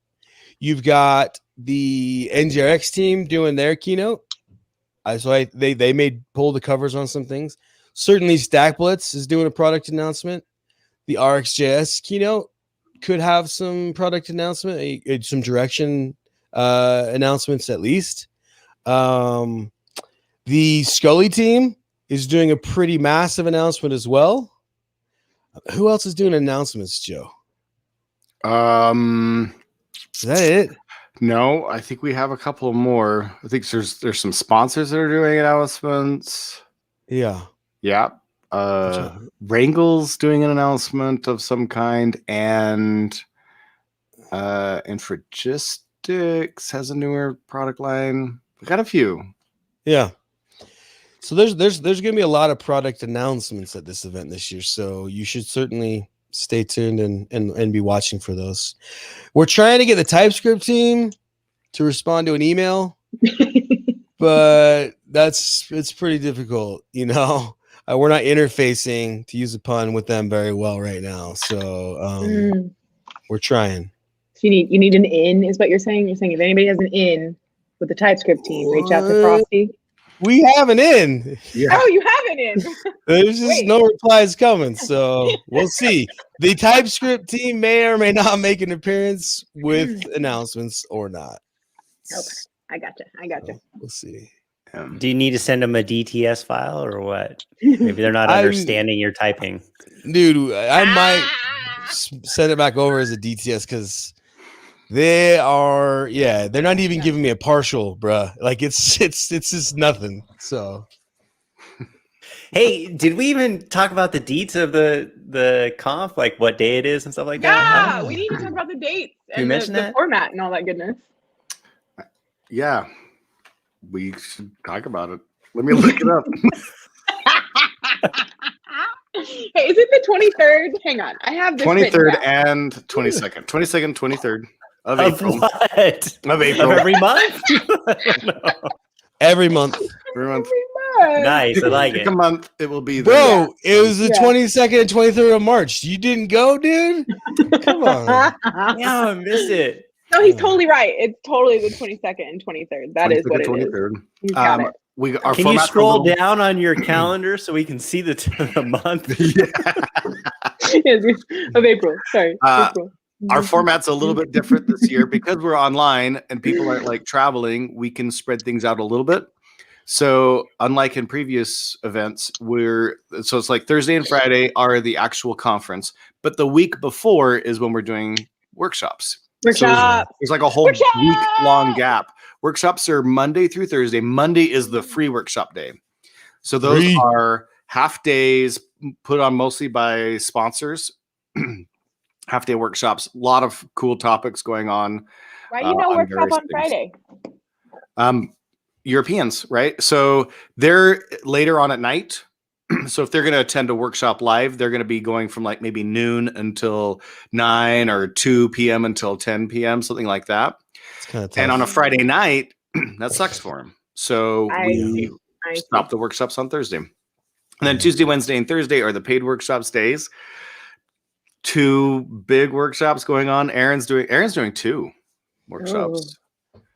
You've got the NGRX team doing their keynote. They may pull the covers on some things. Certainly StackBlitz is doing a product announcement. The RxJS keynote could have some product announcement, some direction announcements at least. The Scully team is doing a pretty massive announcement as well. Who else is doing announcements, Joe? Is that it? No, I think we have a couple more. I think there's some sponsors that are doing announcements. Yeah. Wrangle's doing an announcement of some kind, and Infragistics has a newer product line. We got a few. Yeah. So there's going to be a lot of product announcements at this event this year. So you should certainly stay tuned and be watching for those. We're trying to get the TypeScript team to respond to an email, but it's pretty difficult. We're not interfacing, to use a pun, with them very well right now. So we're trying. So you need an in, is what you're saying? You're saying if anybody has an in with the TypeScript team, reach out to Frosty. We have an in. Yeah. Oh, you have an in. There's just no replies coming, so we'll see. The TypeScript team may or may not make an appearance with announcements or not. Okay, I gotcha. We'll see. Do you need to send them a DTS file or what? Maybe they're not understanding your typing. Dude, I might send it back over as a DTS because they're not even giving me a partial, bruh. Like it's just nothing. So, hey, did we even talk about the deets of the conf, like what day it is and stuff like that? Yeah, we need to talk about the dates and the format and all that goodness. Yeah, we should talk about it. Let me look it up. Hey, is it the 23rd? Hang on, I have this 23rd and 22nd. 22nd, 23rd of April. What? Of April. Of every month? No. Every month. Nice, I like it. A month, it will be there. Bro, it was the 22nd and 23rd of March. You didn't go, dude? Come on. Yeah, I missed it. No, he's totally right. It's totally the 22nd and 23rd. That is what it 23rd. Is. He's got it. Can you scroll down on your calendar so we can see the month? Yes, of April. Sorry. April. Our format's a little bit different this year because we're online and people aren't like traveling. We can spread things out a little bit. So unlike in previous events, so it's like Thursday and Friday are the actual conference, but the week before is when we're doing workshops. Workshop. So there's like a whole week-long gap. Workshops are Monday through Thursday. Monday is the free workshop day. So those are half days put on mostly by sponsors. Half day workshops, a lot of cool topics going on. Why do you know workshop on Friday? Europeans, right? So they're later on at night. So if they're going to attend a workshop live, they're going to be going from like maybe noon until 9 or 2 p.m. until 10 p.m., something like that. It's kind of tough. And on a Friday night, that sucks for them. So we I stop the workshops on Thursday. And then Tuesday, Wednesday, and Thursday are the paid workshops days. 2 big workshops going on. Aaron's doing 2 workshops.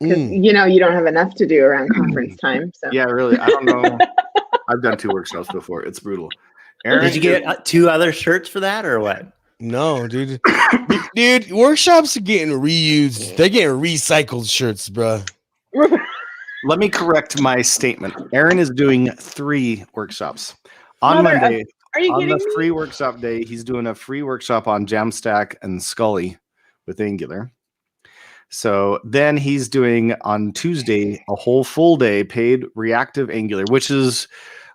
Because you don't have enough to do around conference time. So Yeah, really. I don't know. I've done 2 workshops before. It's brutal. Aaron, Did you get 2 other shirts for that or what? No, dude. Dude, workshops are getting reused. They're getting recycled shirts, bro. let me correct my statement. Aaron is doing 3 workshops. On Monday, are you on kidding the me? free workshop day, he's doing a free workshop on Jamstack and Scully with Angular. So then he's doing on Tuesday a whole full day paid reactive Angular, which is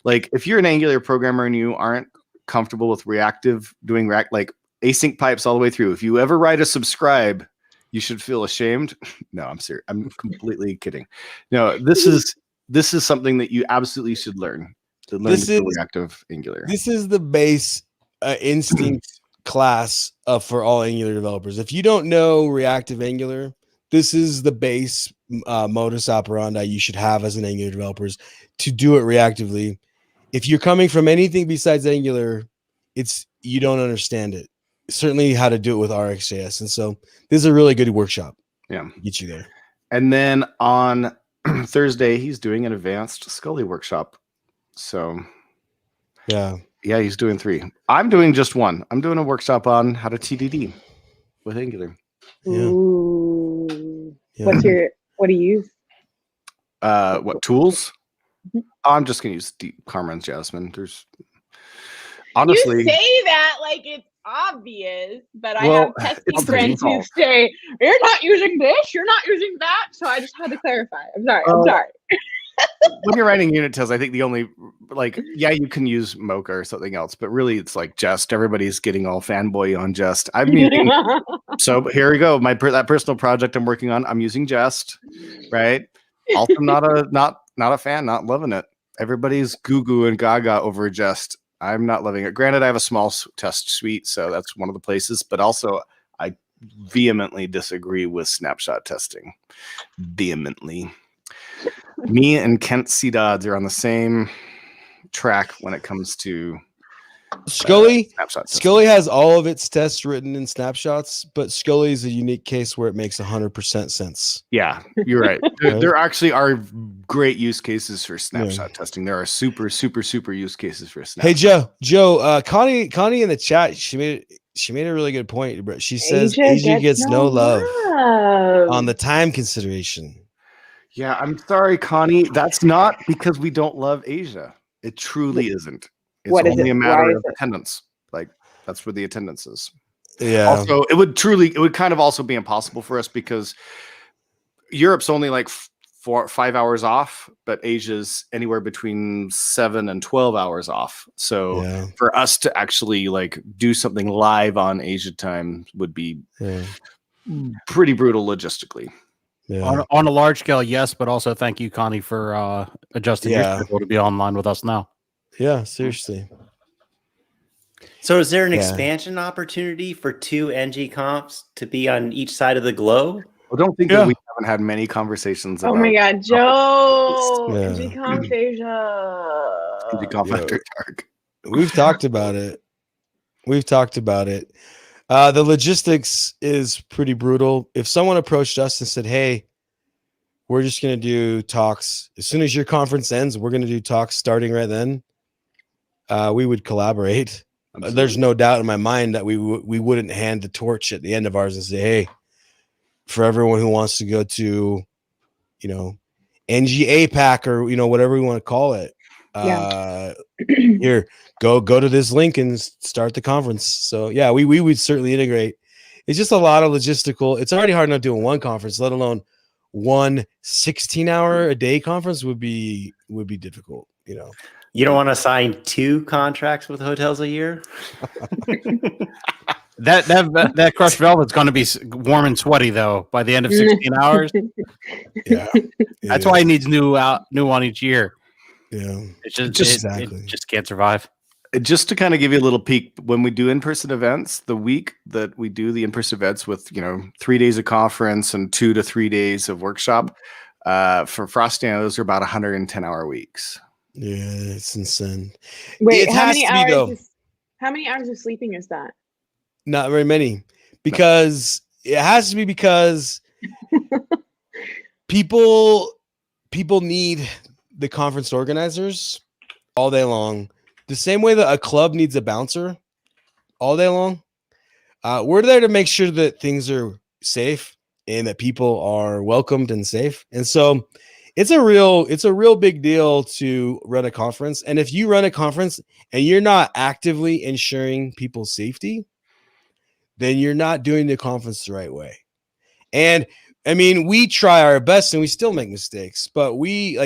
like if you're an Angular programmer and you aren't comfortable with reactive doing like async pipes all the way through, if you ever write a subscribe, you should feel ashamed. No, I'm serious. I'm completely kidding. No, this is something that you absolutely should learn. To learn to do reactive Angular. This is the base instinct class for all Angular developers. If you don't know reactive Angular, this is the base modus operandi you should have as an Angular developers to do it reactively. If you're coming from anything besides Angular, you don't understand it. Certainly how to do it with RxJS. And so this is a really good workshop. Yeah. Get you there. And then on Thursday, he's doing an advanced Scully workshop. So yeah, he's doing 3. I'm doing just 1. I'm doing a workshop on how to TDD with Angular. Yeah. Ooh. Yeah. What do you use? What tools? I'm just gonna use Karma and Jasmine. There's honestly, you say that like it's obvious, but I Well, have it's testing the friends who default. say you're not using this, you're not using that. So I just had to clarify. I'm sorry. I'm sorry. when you're writing unit tests, I think the only you can use Mocha or something else, but really it's like Jest. Everybody's getting all fanboy on Jest. I'm using so here we go. That personal project I'm working on, I'm using Jest, right? Also not a fan, not loving it. Everybody's goo and gaga over Jest. I'm not loving it. Granted, I have a small test suite, so that's one of the places, but also I vehemently disagree with snapshot testing. Vehemently. Me and Kent C. Dodds are on the same track when it comes to Scully. snapshot testing. Scully has all of its tests written in snapshots, but Scully is a unique case where it makes 100% sense. Yeah, you're right. There actually are great use cases for snapshot testing. There are super use cases for snapshot. Hey Joe, Connie in the chat, she made a really good point, bro. She says Asia gets no love on the time consideration. Yeah, I'm sorry, Connie. That's not because we don't love Asia. It truly isn't. It's only a matter of attendance. Like that's where the attendance is. Yeah. Also, it would kind of also be impossible for us because Europe's only like 4 or 5 hours off, but Asia's anywhere between 7 and 12 hours off. So for us to actually like do something live on Asia time would be pretty brutal logistically. Yeah. On a large scale, yes, but also thank you, Connie, for adjusting your schedule to be online with us now. Yeah, seriously. So is there an expansion opportunity for 2 ng-confs to be on each side of the globe? I don't think that we haven't had many conversations about. Oh my God, Joe! Yeah. ng-conf Asia. ng-conf After Dark. We've talked about it. The logistics is pretty brutal. If someone approached us and said, hey, we're just going to do talks. As soon as your conference ends, we're going to do talks starting right then. We would collaborate. there's no doubt in my mind that we wouldn't hand the torch at the end of ours and say, hey, for everyone who wants to go to, NGA pack or, whatever we want to call it. Here, go to this link and start the conference. So yeah, we would certainly integrate. It's just a lot of logistical. It's already hard enough doing one conference, let alone one 16-hour a day conference would be difficult. You don't want to sign 2 contracts with hotels a year? That crushed velvet's going to be warm and sweaty though by the end of 16 hours. Yeah, that's why it needs new one each year. Yeah, it's just exactly. It just can't survive. Just to kind of give you a little peek, when we do in-person events, the week that we do the in-person events with 3 days of conference and 2 to 3 days of workshop, for Frosty, those are about 110-hour weeks. Yeah, it's insane. Wait, how many hours of sleeping is that? Not very many, because it has to be because people need the conference organizers all day long, the same way that a club needs a bouncer all day long. We're there to make sure that things are safe and that people are welcomed and safe. And so it's a real big deal to run a conference. And if you run a conference and you're not actively ensuring people's safety, then you're not doing the conference the right way. And I mean, we try our best and we still make mistakes, but we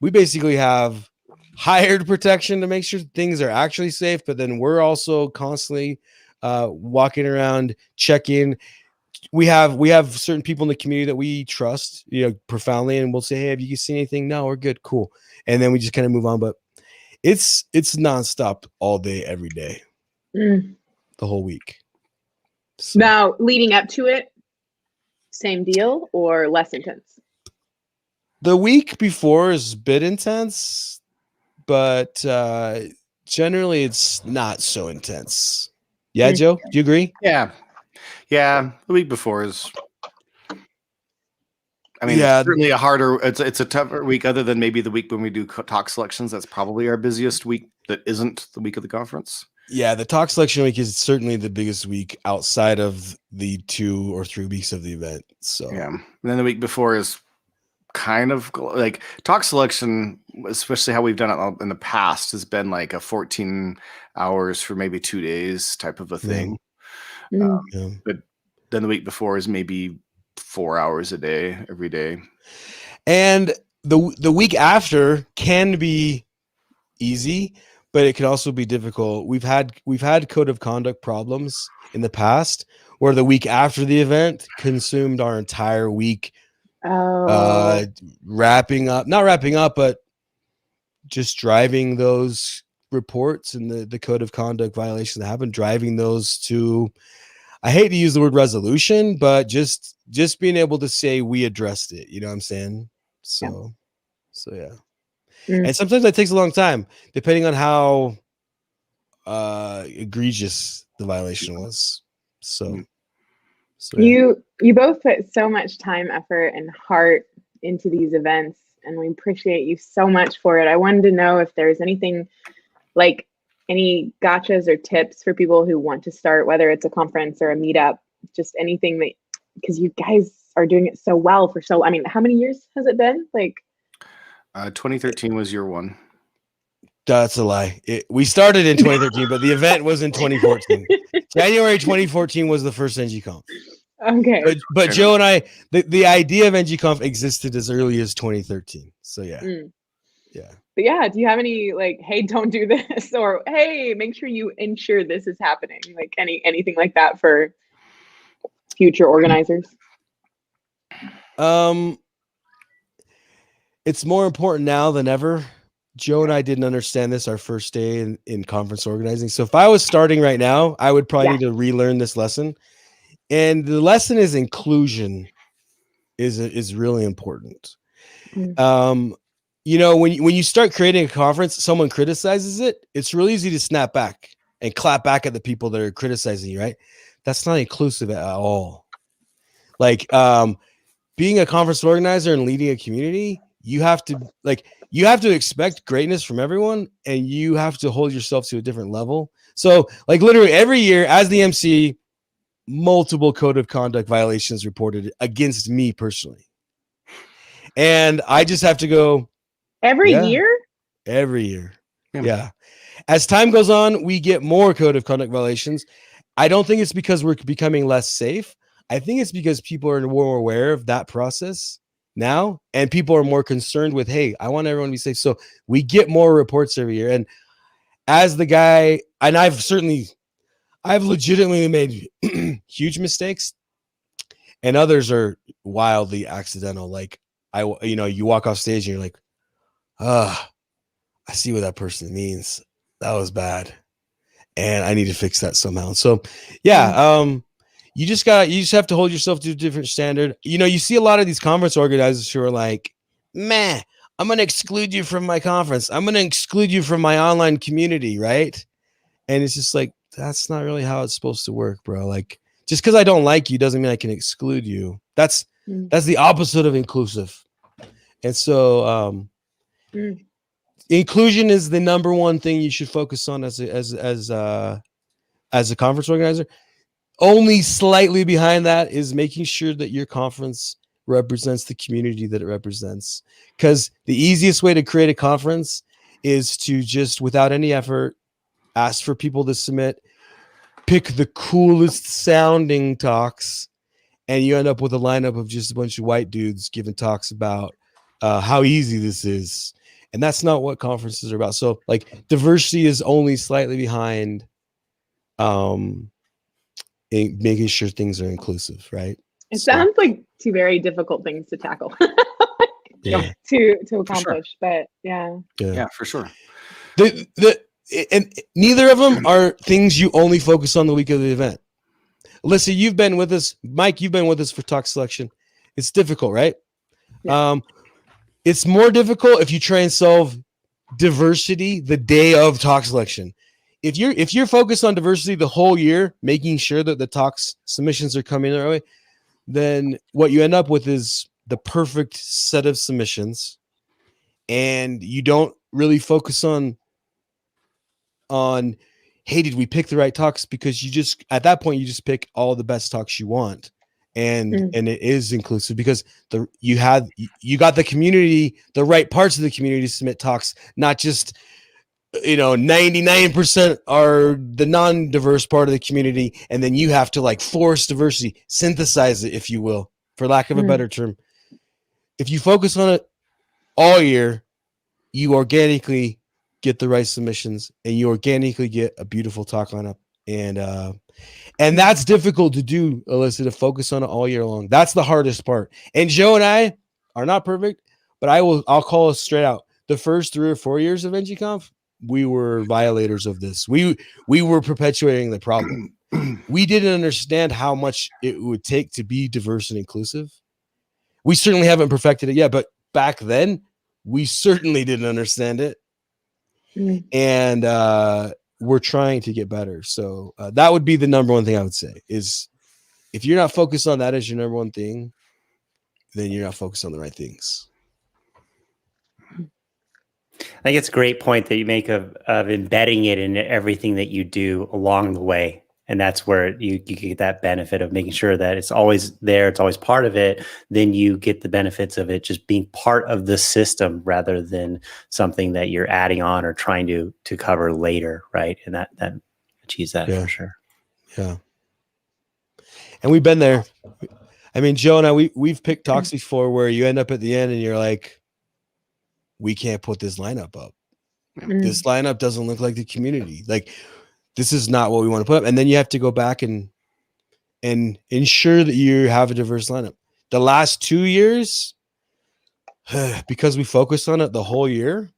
basically have hired protection to make sure things are actually safe. But then we're also constantly walking around, checking. We have certain people in the community that we trust, profoundly, and we'll say, hey, have you seen anything? No, we're good. Cool. And then we just kind of move on. But it's nonstop all day, every day, the whole week. So. Now, leading up to it, same deal or less intense? The week before is a bit intense, but generally it's not so intense. Yeah, Joe, do you agree? Yeah. The week before is, it's certainly a harder. It's a tougher week, other than maybe the week when we do talk selections. That's probably our busiest week. That isn't the week of the conference. Yeah, the talk selection week is certainly the biggest week outside of the 2 or 3 weeks of the event. So yeah, and then the week before is kind of like talk selection, especially how we've done it in the past, has been like a 14 hours for maybe 2 days type of a thing. But then the week before is maybe 4 hours a day, every day. And the week after can be easy, but it can also be difficult. We've had code of conduct problems in the past where the week after the event consumed our entire week. Not wrapping up, but just driving those reports and the code of conduct violations that happen, driving those to, I hate to use the word resolution, but just being able to say we addressed it. You know what I'm saying? So yeah. And sometimes that takes a long time, depending on how egregious the violation was. So yeah. You both put so much time, effort, and heart into these events, and we appreciate you so much for it. I wanted to know if there's anything, like any gotchas or tips for people who want to start, whether it's a conference or a meetup, just anything that, because you guys are doing it so well for how many years has it been? 2013 was year one. That's a lie. We started in 2013, but the event was in 2014. January 2014 was the first ng-conf. Okay. But Joe and I, the idea of ng-conf existed as early as 2013. So yeah. Yeah. But yeah, do you have any hey, don't do this, or hey, make sure you ensure this is happening? Anything like that for future organizers? It's more important now than ever. Joe and I didn't understand this our first day in conference organizing. So if I was starting right now, I would probably need to relearn this lesson. And the lesson is inclusion is really important. When you start creating a conference, someone criticizes it, it's really easy to snap back and clap back at the people that are criticizing you, right? That's not inclusive at all. Being a conference organizer and leading a community, you have to expect greatness from everyone, and you have to hold yourself to a different level. So like literally every year as the MC, multiple code of conduct violations reported against me personally. And I just have to go Every Yeah. year? every year. Yeah. Yeah. As time goes on, we get more code of conduct violations. I don't think it's because we're becoming less safe. I think it's because people are more aware of that process now, and people are more concerned with, hey, I want everyone to be safe. So we get more reports every year. And as the guy, and I've legitimately made huge mistakes, and others are wildly accidental. Like you walk off stage and you're like, I see what that person means. That was bad, and I need to fix that somehow. So, yeah, you just have to hold yourself to a different standard. You see a lot of these conference organizers who are like, "Meh, I'm going to exclude you from my conference. I'm going to exclude you from my online community," right? And it's just like, that's not really how it's supposed to work, bro. Like, just because I don't like you doesn't mean I can exclude you. That's the opposite of inclusive. And so, inclusion is the number one thing you should focus on as a conference organizer. Only slightly behind that is making sure that your conference represents the community that it represents. Because the easiest way to create a conference is to just, without any effort, ask for people to submit, pick the coolest sounding talks, and you end up with a lineup of just a bunch of white dudes giving talks about how easy this is. And that's not what conferences are about. So like diversity is only slightly behind in making sure things are inclusive, right? It sounds like two very difficult things to tackle. Yeah. to accomplish. But yeah, for sure. And neither of them are things you only focus on the week of the event. Alyssa, you've been with us. Mike, you've been with us for talk selection. It's difficult, right? Yeah. It's more difficult if you try and solve diversity the day of talk selection. If you're focused on diversity the whole year, making sure that the talks submissions are coming the right way, then what you end up with is the perfect set of submissions, and you don't really focus on hey, did we pick the right talks? Because at that point you just pick all the best talks you want, and it is inclusive because you got the community, the right parts of the community to submit talks, not just 99% are the non-diverse part of the community, and then you have to like force diversity, synthesize it, if you will, for lack of a better term. If you focus on it all year, you organically get the right submissions, and you organically get a beautiful talk lineup. And that's difficult to do, Alyssa, to focus on it all year long. That's the hardest part. And Joe and I are not perfect, but I'll call us straight out. The first 3 or 4 years of ng-conf, we were violators of this. We were perpetuating the problem. We didn't understand how much it would take to be diverse and inclusive. We certainly haven't perfected it yet, but back then we certainly didn't understand it. And we're trying to get better. So that would be the number one thing I would say is if you're not focused on that as your number one thing, then you're not focused on the right things. I think it's a great point that you make of embedding it in everything that you do along the way. And that's where you get that benefit of making sure that it's always there, it's always part of it. Then you get the benefits of it just being part of the system rather than something that you're adding on or trying to cover later, right? And that achieves that for sure. Yeah. And we've been there. I mean, Joe and I, we've picked talks before where you end up at the end and you're like, we can't put this lineup up. This lineup doesn't look like the community. Like, this is not what we want to put up. And then you have to go back and ensure that you have a diverse lineup. The last 2 years, because we focused on it the whole year.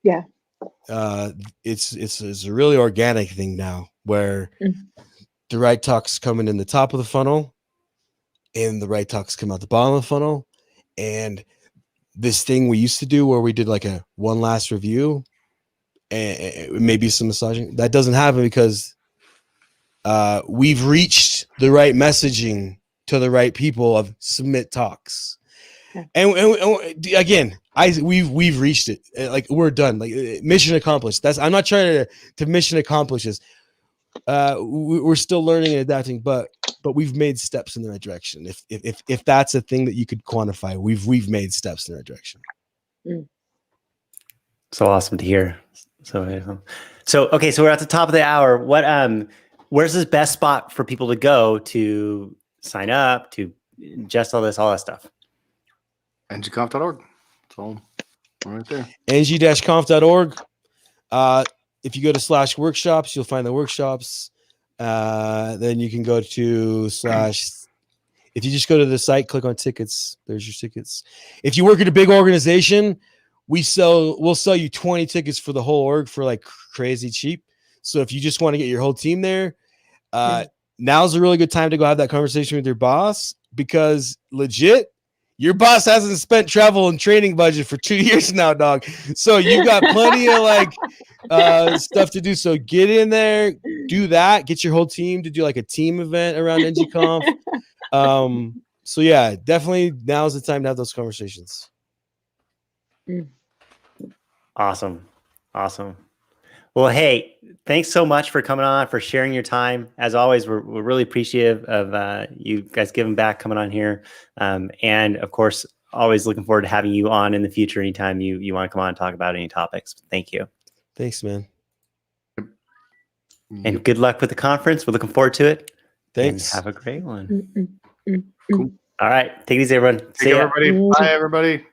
Yeah. It's a really organic thing now where the right talks coming in the top of the funnel and the right talks come out the bottom of the funnel. And this thing we used to do where we did like a one last review and maybe some massaging, that doesn't happen because we've reached the right messaging to the right people of submit talks. And again, we've reached it. Like we're done. Like mission accomplished. I'm not trying to mission accomplish this. We're still learning and adapting, but we've made steps in the right direction. If that's a thing that you could quantify, we've made steps in the right direction. So awesome to hear. So okay, so we're at the top of the hour. What where's the best spot for people to go to sign up, to ingest all that stuff? ng-conf.org. It's all right there. ng-conf.org. If you go to /workshops, you'll find the workshops. Then you can go to if you just go to the site, click on tickets, there's your tickets. If you work at a big organization, we'll sell you 20 tickets for the whole org for like crazy cheap. So if you just want to get your whole team there, now's a really good time to go have that conversation with your boss, because legit, your boss hasn't spent travel and training budget for 2 years now, dog. So you got plenty of like stuff to do. So get in there, do that, get your whole team to do like a team event around ng-conf. So yeah, definitely now's the time to have those conversations. Awesome. Well, hey, thanks so much for coming on, for sharing your time. As always, we're really appreciative of you guys giving back, coming on here. And of course, always looking forward to having you on in the future anytime you want to come on and talk about any topics. Thank you. Thanks, man. And good luck with the conference. We're looking forward to it. Thanks. And have a great one. Cool. All right. Take it easy, everyone. See you, everybody. Bye, everybody.